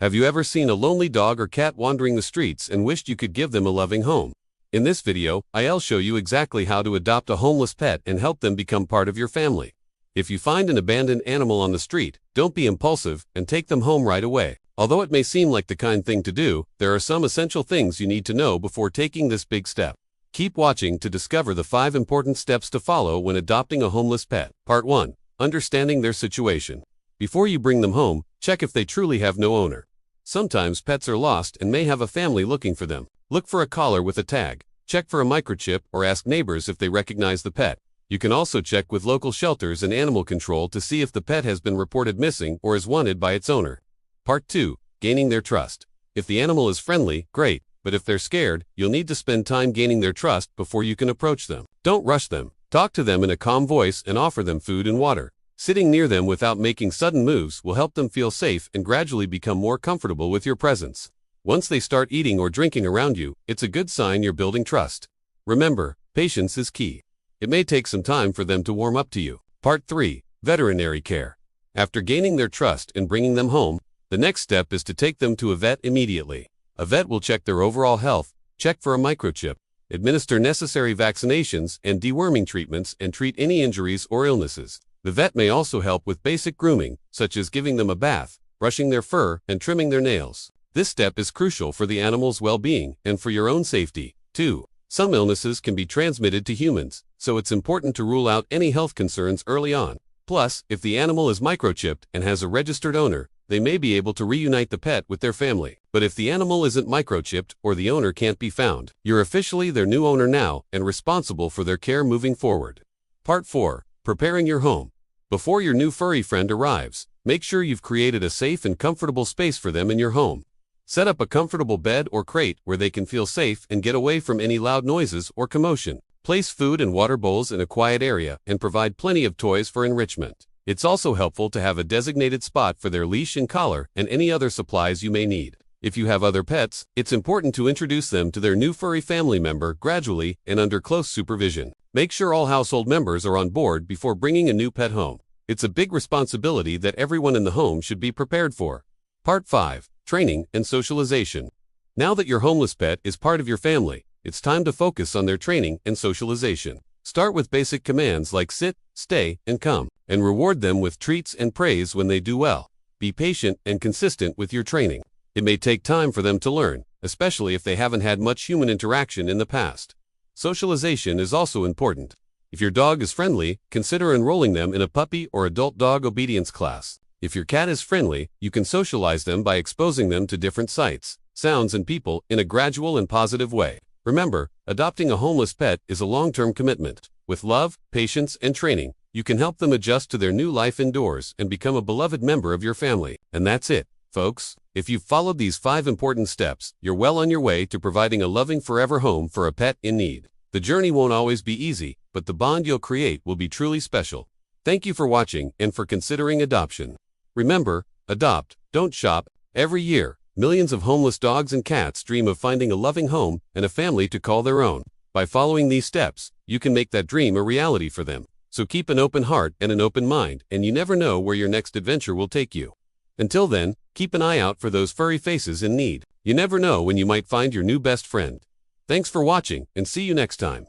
Have you ever seen a lonely dog or cat wandering the streets and wished you could give them a loving home? In this video, I'll show you exactly how to adopt a homeless pet and help them become part of your family. If you find an abandoned animal on the street, don't be impulsive and take them home right away. Although it may seem like the kind thing to do, there are some essential things you need to know before taking this big step. Keep watching to discover the 5 important steps to follow when adopting a homeless pet. Part 1. Understanding their situation. Before you bring them home, check if they truly have no owner. Sometimes pets are lost and may have a family looking for them. Look for a collar with a tag, check for a microchip, or ask neighbors if they recognize the pet. You can also check with local shelters and animal control to see if the pet has been reported missing or is wanted by its owner. Part 2. Gaining their trust. If the animal is friendly, great, but if they're scared, you'll need to spend time gaining their trust before you can approach them. Don't rush them. Talk to them in a calm voice and offer them food and water. Sitting near them without making sudden moves will help them feel safe and gradually become more comfortable with your presence. Once they start eating or drinking around you, it's a good sign you're building trust. Remember, patience is key. It may take some time for them to warm up to you. Part 3. Veterinary care. After gaining their trust and bringing them home, the next step is to take them to a vet immediately. A vet will check their overall health, check for a microchip, administer necessary vaccinations and deworming treatments, and treat any injuries or illnesses. The vet may also help with basic grooming, such as giving them a bath, brushing their fur, and trimming their nails. This step is crucial for the animal's well-being and for your own safety, too. Some illnesses can be transmitted to humans, so it's important to rule out any health concerns early on. Plus, if the animal is microchipped and has a registered owner, they may be able to reunite the pet with their family. But if the animal isn't microchipped or the owner can't be found, you're officially their new owner now and responsible for their care moving forward. Part 4. Preparing your home. Before your new furry friend arrives, make sure you've created a safe and comfortable space for them in your home. Set up a comfortable bed or crate where they can feel safe and get away from any loud noises or commotion. Place food and water bowls in a quiet area and provide plenty of toys for enrichment. It's also helpful to have a designated spot for their leash and collar and any other supplies you may need. If you have other pets, it's important to introduce them to their new furry family member gradually and under close supervision. Make sure all household members are on board before bringing a new pet home. It's a big responsibility that everyone in the home should be prepared for. Part 5. Training and socialization. Now that your homeless pet is part of your family, it's time to focus on their training and socialization. Start with basic commands like sit, stay, and come, and reward them with treats and praise when they do well. Be patient and consistent with your training. It may take time for them to learn, especially if they haven't had much human interaction in the past. Socialization is also important. If your dog is friendly, consider enrolling them in a puppy or adult dog obedience class. If your cat is friendly, you can socialize them by exposing them to different sights, sounds, and people in a gradual and positive way. Remember, adopting a homeless pet is a long-term commitment. With love, patience, and training, you can help them adjust to their new life indoors and become a beloved member of your family. And that's it, folks. If you've followed these 5 important steps, you're well on your way to providing a loving forever home for a pet in need. The journey won't always be easy, but the bond you'll create will be truly special. Thank you for watching and for considering adoption. Remember, adopt, don't shop. Every year, millions of homeless dogs and cats dream of finding a loving home and a family to call their own. By following these steps, you can make that dream a reality for them. So keep an open heart and an open mind, and you never know where your next adventure will take you. Until then, keep an eye out for those furry faces in need. You never know when you might find your new best friend. Thanks for watching, and see you next time.